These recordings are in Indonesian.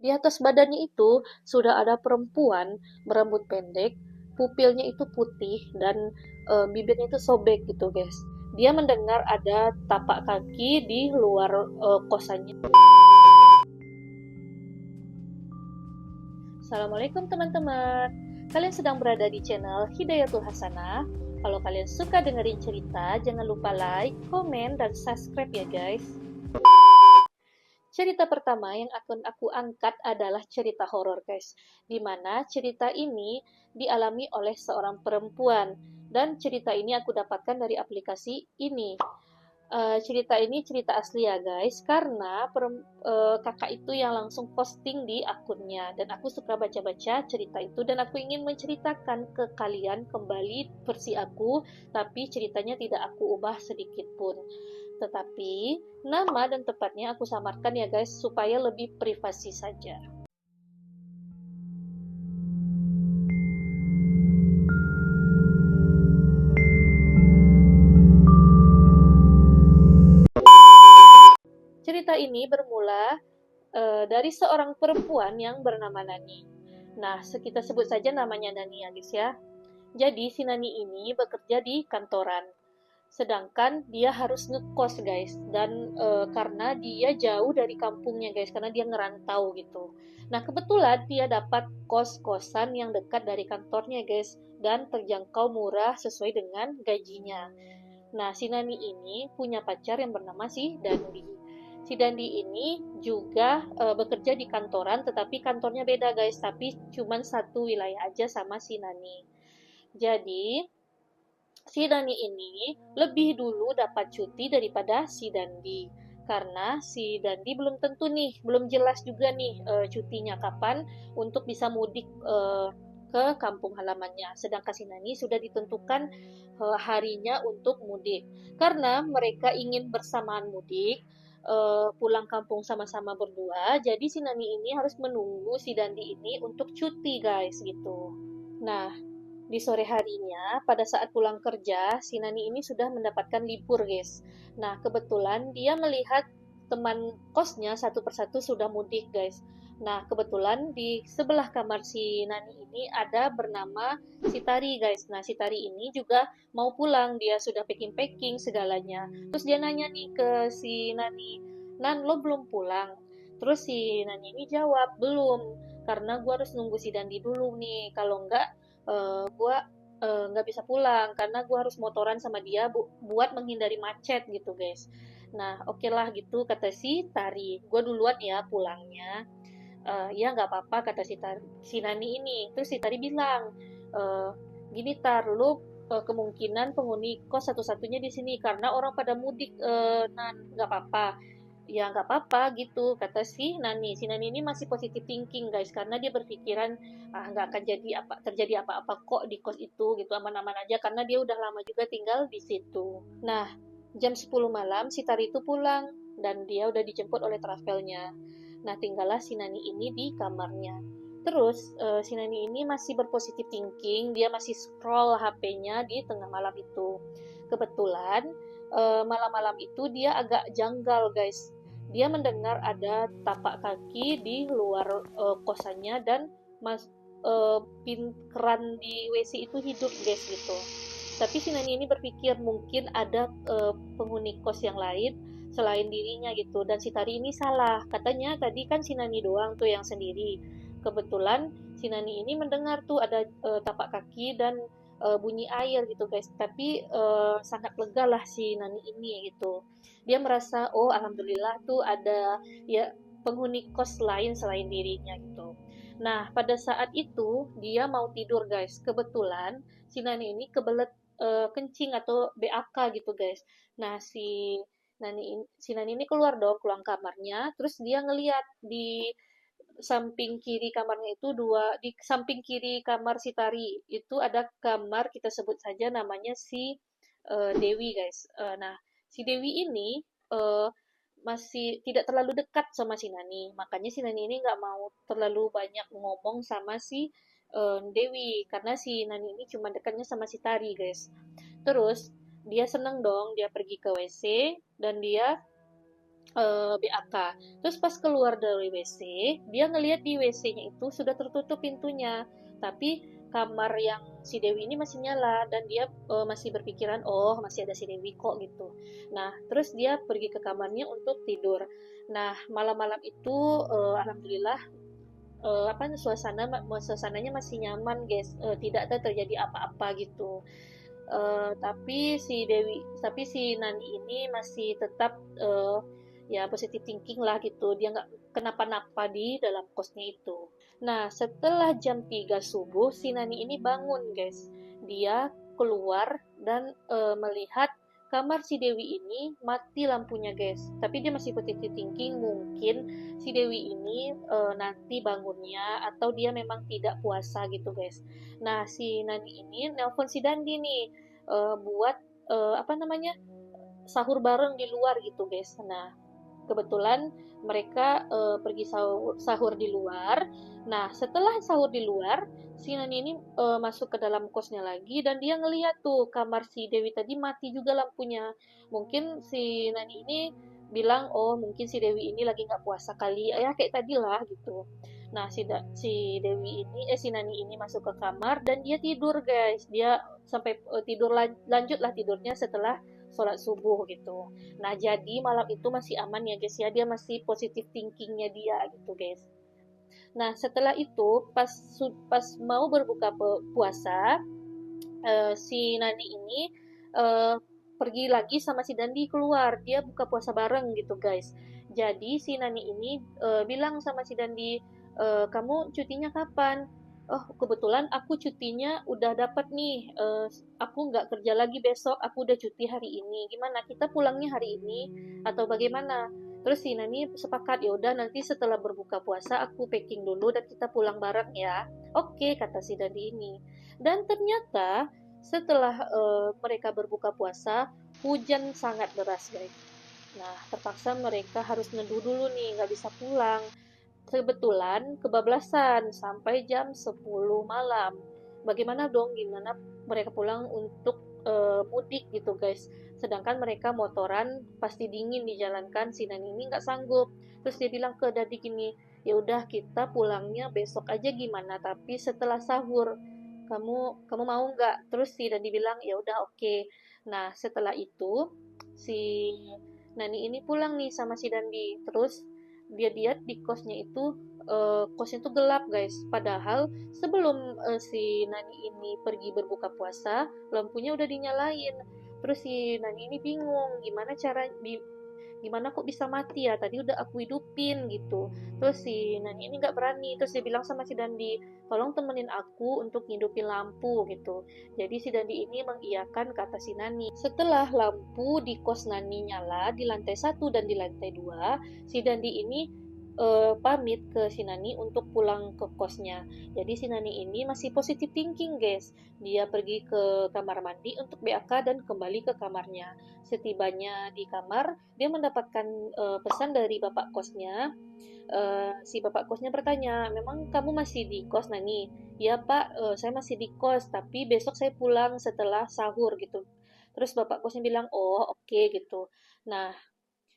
Di atas badannya itu sudah ada perempuan berambut pendek, pupilnya itu putih dan bibirnya itu sobek gitu, guys. Dia mendengar ada tapak kaki di luar kosannya. Assalamualaikum teman-teman. Kalian sedang berada di channel Hidayatul Hasanah. Kalau kalian suka dengerin cerita, jangan lupa like, komen, dan subscribe ya guys. Cerita pertama yang akan aku angkat adalah cerita horor, guys. Di mana cerita ini dialami oleh seorang perempuan dan cerita ini aku dapatkan dari aplikasi ini. Cerita ini cerita asli ya guys, karena kakak itu yang langsung posting di akunnya dan aku suka baca-baca cerita itu dan aku ingin menceritakan ke kalian kembali versi aku, tapi ceritanya tidak aku ubah sedikit pun. Tetapi nama dan tempatnya aku samarkan ya guys supaya lebih privasi saja. Cerita ini bermula dari seorang perempuan yang bernama Nani. Nah, kita sebut saja namanya Nani ya guys ya. Jadi si Nani ini bekerja di kantoran. Sedangkan dia harus ngekos guys dan karena dia jauh dari kampungnya guys, karena dia ngerantau gitu. Nah, kebetulan dia dapat kos-kosan yang dekat dari kantornya guys dan terjangkau murah sesuai dengan gajinya. Nah, si Nani ini punya pacar yang bernama si Dandi. Si Dandi ini juga bekerja di kantoran, tetapi kantornya beda guys, tapi cuma satu wilayah aja sama si Nani. Jadi, si Dani ini lebih dulu dapat cuti daripada si Dandi. Karena si Dandi belum tentu nih, belum jelas juga nih cutinya kapan untuk bisa mudik ke kampung halamannya. Sedangkan si Nani sudah ditentukan harinya untuk mudik. Karena mereka ingin bersamaan mudik, pulang kampung sama-sama berdua, jadi si Nani ini harus menunggu si Dandi ini untuk cuti guys gitu. Nah, di sore harinya, pada saat pulang kerja, si Nani ini sudah mendapatkan libur, guys. Nah, kebetulan dia melihat teman kosnya satu persatu sudah mudik, guys. Nah, kebetulan di sebelah kamar si Nani ini ada bernama si Tari, guys. Nah, si Tari ini juga mau pulang, dia sudah packing-packing segalanya. Terus dia nanya nih ke si Nani, Nan, lo belum pulang? Terus si Nani ini jawab, belum, karena gue harus nunggu si Dandi dulu nih. Kalau enggak, gue nggak bisa pulang karena gue harus motoran sama dia buat menghindari macet gitu guys. Nah oke lah gitu kata si Tari, gue duluan ya pulangnya. Ya nggak apa-apa kata si Nani ini. Terus si Tari bilang, "Eh, gini Tar, lu kemungkinan penghuni kos satu-satunya di sini karena orang pada mudik, Nan, nggak apa-apa." Ya nggak apa-apa gitu kata si Nani. Si Nani ini masih positive thinking guys, karena dia berpikiran nggak akan jadi terjadi apa-apa kok di kos itu gitu, aman-aman aja karena dia udah lama juga tinggal di situ. Nah, jam 10 malam si Tari itu pulang dan dia udah dijemput oleh travelnya. Nah, tinggallah si Nani ini di kamarnya. Terus si Nani ini masih berpositif thinking, dia masih scroll HP-nya di tengah malam itu. Kebetulan malam-malam itu dia agak janggal guys. Dia mendengar ada tapak kaki di luar kosannya dan mas keran di WC itu hidup guys gitu. Tapi si Nani ini berpikir mungkin ada penghuni kos yang lain selain dirinya gitu. Dan si Tari ini salah. Katanya tadi kan si Nani doang tuh yang sendiri. Kebetulan si Nani ini mendengar tuh ada tapak kaki dan bunyi air gitu guys. Tapi sangat lega lah si Nani ini gitu. Dia merasa oh alhamdulillah tuh ada ya penghuni kos lain selain dirinya gitu. Nah, pada saat itu dia mau tidur guys. Kebetulan si Nani ini kebelet kencing atau BAK gitu guys. Nah, si Nani ini keluar dong, keluar kamarnya, terus dia ngeliat di samping kiri kamarnya itu di samping kiri kamar si Tari itu ada kamar, kita sebut saja namanya si Dewi guys. Nah, si Dewi ini eh, masih tidak terlalu dekat sama si Nani, makanya si Nani ini nggak mau terlalu banyak ngomong sama si Dewi karena si Nani ini cuma dekatnya sama si Tari guys. Terus dia seneng dong, dia pergi ke WC dan dia BAK. Terus pas keluar dari WC, dia ngelihat di WC-nya itu sudah tertutup pintunya, tapi kamar yang si Dewi ini masih nyala dan dia masih berpikiran, oh masih ada si Dewi kok gitu. Nah, terus dia pergi ke kamarnya untuk tidur. Nah, malam-malam itu alhamdulillah suasananya masih nyaman guys. Tidak ada terjadi apa-apa gitu. Tapi si Nani ini masih tetap ya positive thinking lah gitu. Dia nggak kenapa-napa di dalam kosnya itu. Nah, setelah jam 3 subuh, si Nani ini bangun, guys. Dia keluar dan melihat kamar si Dewi ini mati lampunya, guys. Tapi dia masih positive thinking, mungkin si Dewi ini nanti bangunnya atau dia memang tidak puasa gitu, guys. Nah, si Nani ini nelpon si Dandi nih buat apa namanya sahur bareng di luar gitu, guys. Nah, kebetulan mereka pergi sahur di luar. Nah, setelah sahur di luar, si Nani ini masuk ke dalam kosnya lagi dan dia ngeliat tuh kamar si Dewi tadi mati juga lampunya. Mungkin si Nani ini bilang, oh mungkin si Dewi ini lagi nggak puasa kali ya kayak tadi lah gitu. Nah, si Nani ini masuk ke kamar dan dia tidur guys. Dia sampai lanjut lah tidurnya setelah sholat subuh gitu. Nah, jadi malam itu masih aman ya guys ya, dia masih positive thinkingnya dia gitu guys. Nah, setelah itu pas mau berbuka puasa, si Nani ini uh, pergi lagi sama si Dandi keluar, dia buka puasa bareng gitu guys. Jadi si Nani ini bilang sama si Dandi, kamu cutinya kapan? Oh, kebetulan aku cutinya udah dapat nih. Aku nggak kerja lagi besok, aku udah cuti hari ini. Gimana? Kita pulangnya hari ini atau bagaimana? Terus si Nani sepakat, ya udah nanti setelah berbuka puasa aku packing dulu dan kita pulang bareng ya. Oke, kata si Dandi ini. Dan ternyata setelah mereka berbuka puasa, hujan sangat deras guys. Nah, terpaksa mereka harus neduh dulu nih, nggak bisa pulang. Kebetulan kebablasan sampai jam 10 malam. Bagaimana dong, gimana mereka pulang untuk mudik gitu guys. Sedangkan mereka motoran pasti dingin dijalankan, si Nani ini nggak sanggup. Terus dia bilang ke Dadi gini, ya udah kita pulangnya besok aja gimana, tapi setelah sahur. Kamu mau nggak? Terus si Dadi bilang ya udah oke. Nah, setelah itu si Nani ini pulang nih sama si Dandi. Terus dia lihat di kosnya itu gelap guys. Padahal sebelum si Nani ini pergi berbuka puasa, lampunya udah dinyalain. Terus si Nani ini bingung gimana kok bisa mati ya, tadi udah aku hidupin gitu. Terus si Nani ini nggak berani, terus dia bilang sama si Dandi, tolong temenin aku untuk hidupin lampu gitu. Jadi si Dandi ini mengiyakan kata si Nani. Setelah lampu di kos Nani nyala di lantai 1 dan di lantai 2, si Dandi ini pamit ke si Nani untuk pulang ke kosnya. Jadi si Nani ini masih positive thinking guys. Dia pergi ke kamar mandi untuk BAK dan kembali ke kamarnya. Setibanya di kamar, dia mendapatkan pesan dari bapak kosnya. Si bapak kosnya bertanya, memang kamu masih di kos Nani? Ya pak, saya masih di kos, tapi besok saya pulang setelah sahur gitu. Terus bapak kosnya bilang, oh oke gitu. Nah,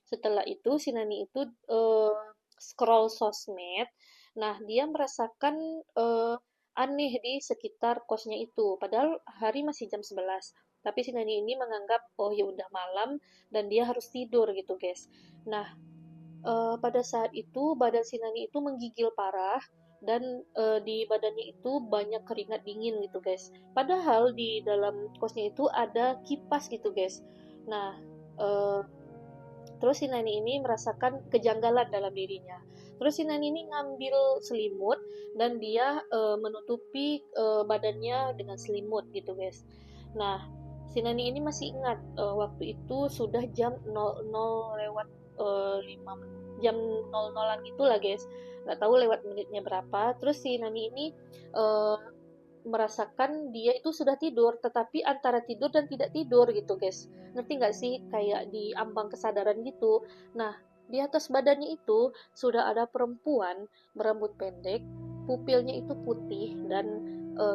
setelah itu si Nani itu scroll sosmed. Nah, dia merasakan aneh di sekitar kosnya itu. Padahal hari masih jam 11. Tapi si Nani ini menganggap oh ya udah malam dan dia harus tidur gitu, guys. Nah, pada saat itu badan si Nani itu menggigil parah dan di badannya itu banyak keringat dingin gitu, guys. Padahal di dalam kosnya itu ada kipas gitu, guys. Nah, uh, terus si Nani ini merasakan kejanggalan dalam dirinya. Terus si Nani ini ngambil selimut dan dia menutupi badannya dengan selimut gitu guys. Nah, si Nani ini masih ingat waktu itu sudah jam 00 lewat 5 jam 00-an gitulah guys. Nggak tahu lewat menitnya berapa. Terus si Nani ini uh, merasakan dia itu sudah tidur, tetapi antara tidur dan tidak tidur gitu guys. Ngerti nggak sih? Kayak di ambang kesadaran gitu. Nah, di atas badannya itu sudah ada perempuan berambut pendek, pupilnya itu putih dan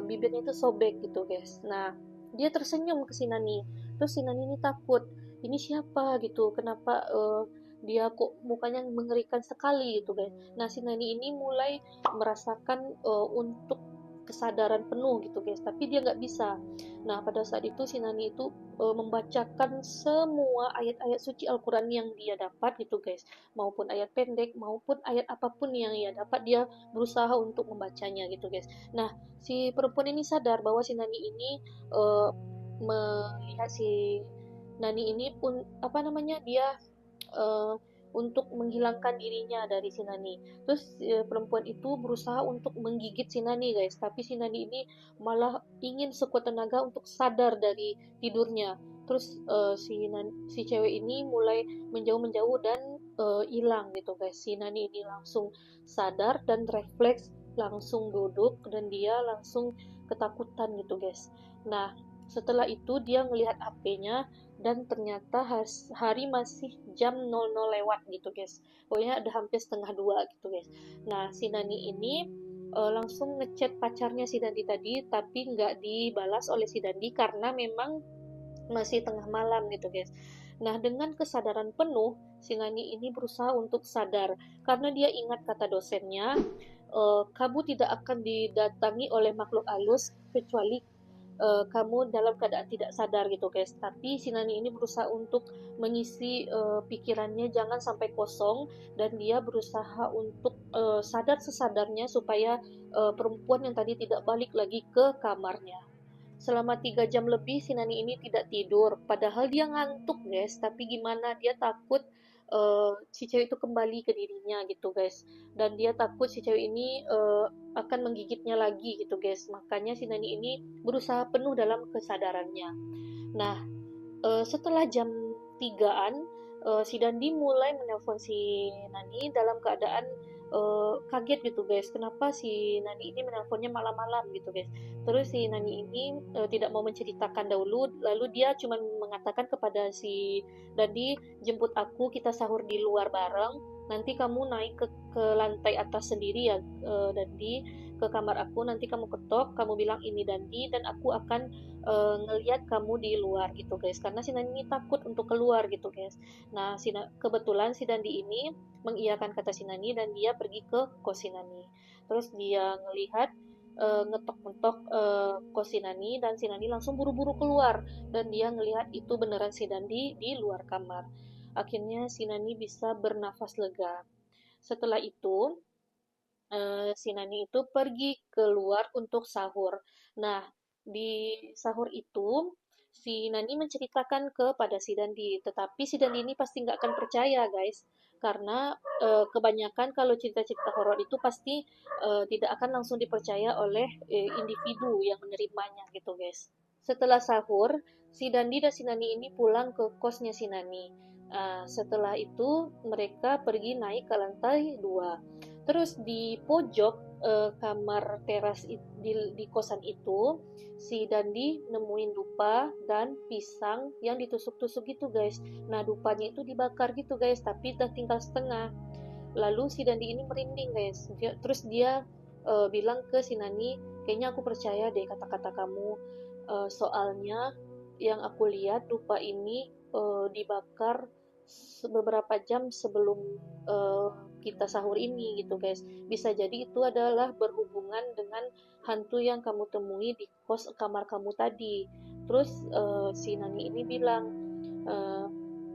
bibirnya itu sobek gitu guys. Nah, dia tersenyum ke si Nani. Terus si Nani ini takut, ini siapa gitu? Kenapa dia kok mukanya mengerikan sekali gitu guys. Nah si Nani ini mulai merasakan untuk kesadaran penuh gitu guys, tapi dia nggak bisa. Nah pada saat itu si Nani itu membacakan semua ayat-ayat suci Al-Quran yang dia dapat gitu guys, maupun ayat pendek maupun ayat apapun yang ia dapat, dia berusaha untuk membacanya gitu guys. Nah si perempuan ini sadar bahwa si Nani ini uh, melihat si Nani ini pun apa namanya, dia uh, untuk menghilangkan dirinya dari si Nani. Terus perempuan itu berusaha untuk menggigit si Nani guys, tapi si Nani ini malah ingin sekuat tenaga untuk sadar dari tidurnya. Terus si cewek ini mulai menjauh-menjauh dan hilang gitu guys. Si Nani ini langsung sadar dan refleks, langsung duduk dan dia langsung ketakutan gitu guys. Nah setelah itu dia melihat HP-nya dan ternyata hari masih jam 00 lewat gitu guys, pokoknya udah hampir setengah dua gitu guys. Nah si Nani ini langsung ngechat pacarnya si Dandi tadi, tapi nggak dibalas oleh si Dandi karena memang masih tengah malam gitu guys. Nah dengan kesadaran penuh si Nani ini berusaha untuk sadar, karena dia ingat kata dosennya, kamu tidak akan didatangi oleh makhluk halus kecuali kamu dalam keadaan tidak sadar gitu guys. Tapi si Nani ini berusaha untuk mengisi pikirannya jangan sampai kosong, dan dia berusaha untuk sadar sesadarnya supaya perempuan yang tadi tidak balik lagi ke kamarnya. Selama 3 jam lebih si Nani ini tidak tidur, padahal dia ngantuk guys, tapi gimana, dia takut si cewek itu kembali ke dirinya gitu guys, dan dia takut si cewek ini akan menggigitnya lagi gitu guys, makanya si Nani ini berusaha penuh dalam kesadarannya. Nah setelah jam 3-an, si Dandi mulai menelpon si Nani dalam keadaan kaget gitu guys. Kenapa si Nani ini menelponnya malam-malam gitu guys. Terus si Nani ini tidak mau menceritakan dahulu, lalu dia cuma mengatakan kepada si Dandi, jemput aku, kita sahur di luar bareng. Nanti kamu naik ke lantai atas sendiri ya Dandi, ke kamar aku, nanti kamu ketok, kamu bilang ini Dandi, dan aku akan ngelihat kamu di luar gitu guys, karena si Nani ini takut untuk keluar gitu guys. Nah kebetulan si Dandi ini mengiyakan kata si Nani dan dia pergi ke kos si Nani. Terus dia ngelihat ngetok-ngetok kos si Nani, dan si Nani langsung buru-buru keluar, dan dia ngelihat itu beneran si Dandi di luar kamar. Akhirnya si Nani bisa bernafas lega. Setelah itu si Nani itu pergi keluar untuk sahur. Nah, di sahur itu si Nani menceritakan kepada si Dandi, tetapi si Dandi ini pasti nggak akan percaya guys, karena kebanyakan kalau cerita-cerita horor itu pasti tidak akan langsung dipercaya oleh individu yang menerimanya gitu guys. Setelah sahur, si Dandi dan si Nani ini pulang ke kosnya si Nani. Setelah itu mereka pergi naik ke lantai 2. Terus di pojok kamar teras di kosan itu, si Dandi nemuin dupa dan pisang yang ditusuk-tusuk gitu guys. Nah dupanya itu dibakar gitu guys, tapi udah tinggal setengah. Lalu si Dandi ini merinding guys. Terus dia bilang ke si Nani, kayaknya aku percaya deh kata-kata kamu. Soalnya yang aku lihat dupa ini dibakar beberapa jam sebelum uh, kita sahur ini gitu guys. Bisa jadi itu adalah berhubungan dengan hantu yang kamu temui di kos kamar kamu tadi. Terus si Nani ini bilang, uh,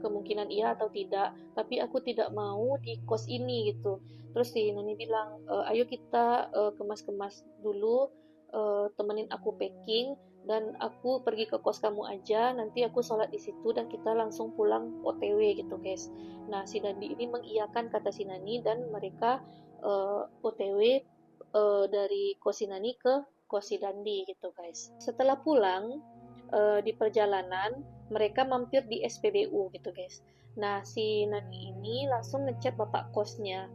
kemungkinan iya atau tidak, tapi aku tidak mau di kos ini gitu. Terus si Nani bilang, ayo kita kemas-kemas dulu, temenin aku packing, dan aku pergi ke kos kamu aja, nanti aku sholat di situ dan kita langsung pulang OTW gitu guys. Nah si Dandi ini mengiyakan kata si Nani, dan mereka OTW dari kos si Nani ke kos si Dandi gitu guys. Setelah pulang di perjalanan mereka mampir di SPBU gitu guys. Nah si Nani ini langsung ngechat bapak kosnya.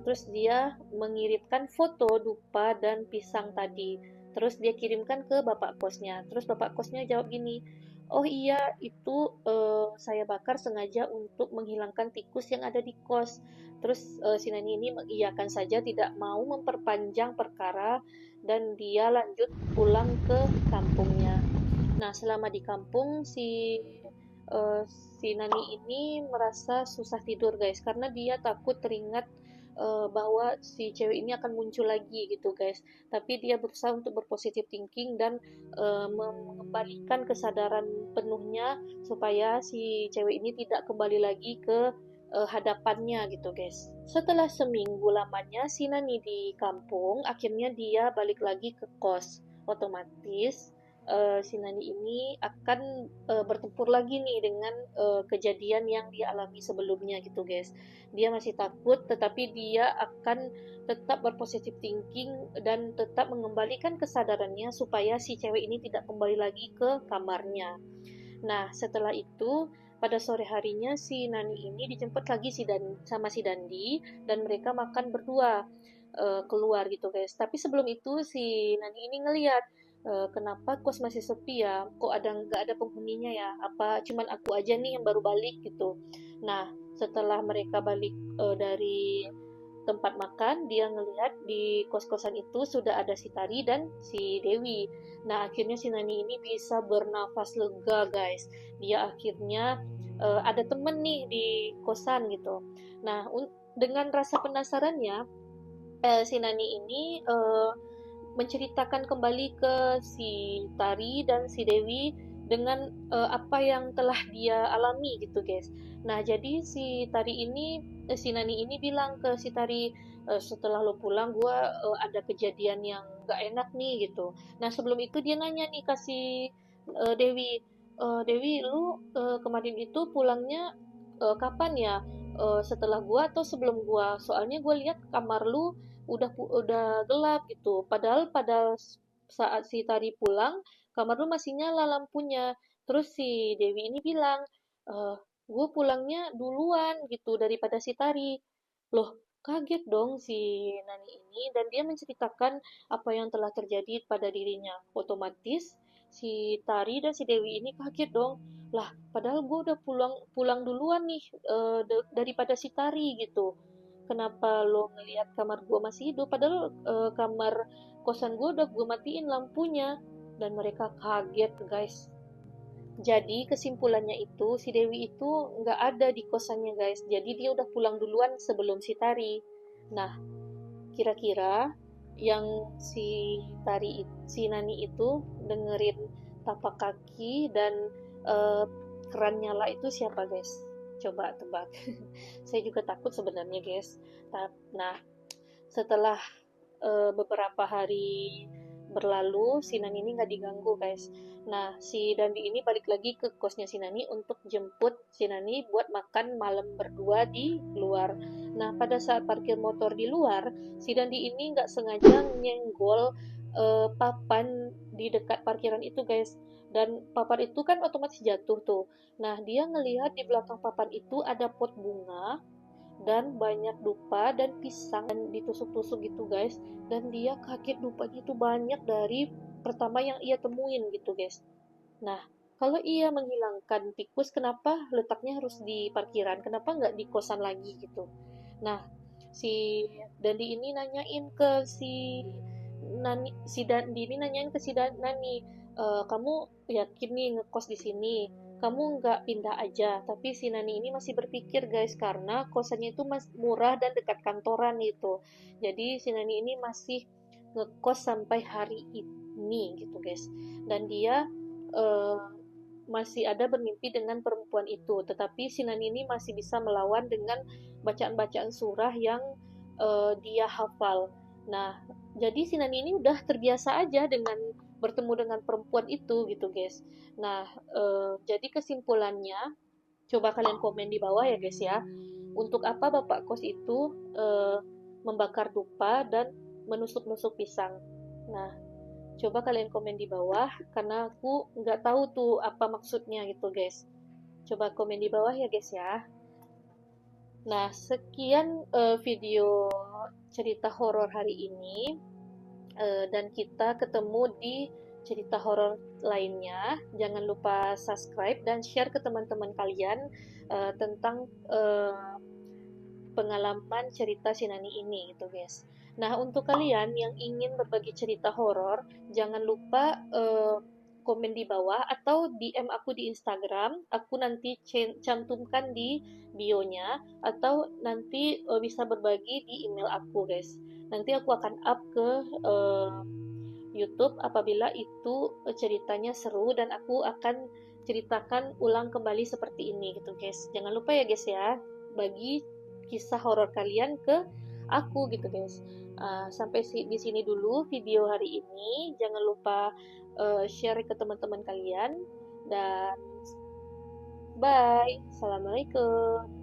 Terus dia mengirimkan foto dupa dan pisang tadi. Terus dia kirimkan ke bapak kosnya. Terus bapak kosnya jawab gini, oh iya itu saya bakar sengaja untuk menghilangkan tikus yang ada di kos. Terus si Nani ini mengiyakan saja, tidak mau memperpanjang perkara, dan dia lanjut pulang ke kampungnya. Nah selama di kampung si eh, si Nani ini merasa susah tidur guys, karena dia takut teringat bahwa si cewek ini akan muncul lagi gitu guys. Tapi dia berusaha untuk berpositif thinking dan mengembalikan kesadaran penuhnya supaya si cewek ini tidak kembali lagi ke hadapannya gitu guys. Setelah seminggu lamanya si Nani di kampung, akhirnya dia balik lagi ke kos. Otomatis si Nani ini akan bertempur lagi nih dengan kejadian yang dia alami sebelumnya gitu guys. Dia masih takut, tetapi dia akan tetap berpositif thinking dan tetap mengembalikan kesadarannya supaya si cewek ini tidak kembali lagi ke kamarnya. Nah, setelah itu pada sore harinya si Nani ini dijemput lagi sama si Dandi, dan mereka makan berdua keluar gitu guys. Tapi sebelum itu si Nani ini ngeliat, kenapa kos masih sepi ya? Kok nggak ada penghuninya ya? Apa cuman aku aja nih yang baru balik gitu? Nah, setelah mereka balik dari tempat makan, dia ngelihat di kos-kosan itu sudah ada si Tari dan si Dewi. Nah, akhirnya si Nani ini bisa bernafas lega, guys. Dia akhirnya ada temen nih di kosan gitu. Nah, dengan rasa penasarannya, si Nani ini menceritakan kembali ke si Tari dan si Dewi dengan apa yang telah dia alami gitu guys. Nah, jadi si Nani ini bilang ke si Tari, setelah lo pulang gue ada kejadian yang gak enak nih gitu. Nah, sebelum itu dia nanya nih kasih Dewi, Dewi lu kemarin itu pulangnya kapan ya? Setelah gua atau sebelum gua? Soalnya gue lihat kamar lu udah gelap gitu. Padahal pada saat si Tari pulang, kamar lu masih nyala lampunya. Terus si Dewi ini bilang, gue pulangnya duluan gitu daripada si Tari. Loh, kaget dong si Nani ini, dan dia menceritakan apa yang telah terjadi pada dirinya. Otomatis si Tari dan si Dewi ini kaget dong. Lah, padahal gue udah pulang pulang duluan nih daripada si Tari gitu. Kenapa lo ngelihat kamar gue masih hidup? Padahal kamar kosan gue udah gue matiin lampunya. Dan mereka kaget guys. Jadi kesimpulannya itu si Dewi itu nggak ada di kosannya guys. Jadi dia udah pulang duluan sebelum si Tari. Nah, kira-kira yang si Nani itu dengerin tapak kaki dan eh, keran nyala itu siapa guys? Coba tebak. Saya juga takut sebenarnya guys. Nah, setelah beberapa hari berlalu, si Nani ini nggak diganggu guys. Nah, si Dandi ini balik lagi ke kosnya si Nani untuk jemput si Nani buat makan malam berdua di luar. Nah, pada saat parkir motor di luar, si Dandi ini nggak sengaja nyenggol papan di dekat parkiran itu guys. Dan papan itu kan otomatis jatuh tuh. Nah, dia ngelihat di belakang papan itu ada pot bunga dan banyak dupa dan pisang dan ditusuk-tusuk gitu guys, dan dia kaget dupanya itu banyak dari pertama yang ia temuin gitu guys. Nah, kalau ia menghilangkan tikus, kenapa letaknya harus di parkiran, kenapa nggak di kosan lagi gitu? Nah, si Dandi ini nanyain ke si Nani, si Dandi ini nanyain ke si Nani, kamu yakin nih ngekos di sini? Kamu nggak pindah aja? Tapi si Nani ini masih berpikir guys, karena kosannya itu murah dan dekat kantoran itu. Jadi si Nani ini masih ngekos sampai hari ini gitu guys. Dan dia eh, masih ada bermimpi dengan perempuan itu, tetapi si Nani ini masih bisa melawan dengan bacaan-bacaan surah yang dia hafal. Nah, jadi si Nani ini udah terbiasa aja dengan bertemu dengan perempuan itu gitu guys. Nah, jadi kesimpulannya, coba kalian komen di bawah ya guys ya. Untuk apa bapak kos itu membakar dupa dan menusuk-nusuk pisang? Nah, coba kalian komen di bawah, karena aku nggak tahu tuh apa maksudnya gitu guys. Coba komen di bawah ya guys ya. Nah, sekian video cerita horor hari ini. Dan kita ketemu di cerita horor lainnya. Jangan lupa subscribe dan share ke teman-teman kalian tentang pengalaman cerita si Nani ini gitu guys. Nah, untuk kalian yang ingin berbagi cerita horor, jangan lupa komen di bawah atau DM aku di Instagram. Aku nanti cantumkan di bio-nya atau nanti bisa berbagi di email aku, guys. Nanti aku akan up ke YouTube apabila itu ceritanya seru dan aku akan ceritakan ulang kembali seperti ini gitu, guys. Jangan lupa ya, guys ya, bagi kisah horor kalian ke aku gitu, guys. Sampai di sini dulu video hari ini. Jangan lupa share ke teman-teman kalian dan bye. Assalamualaikum.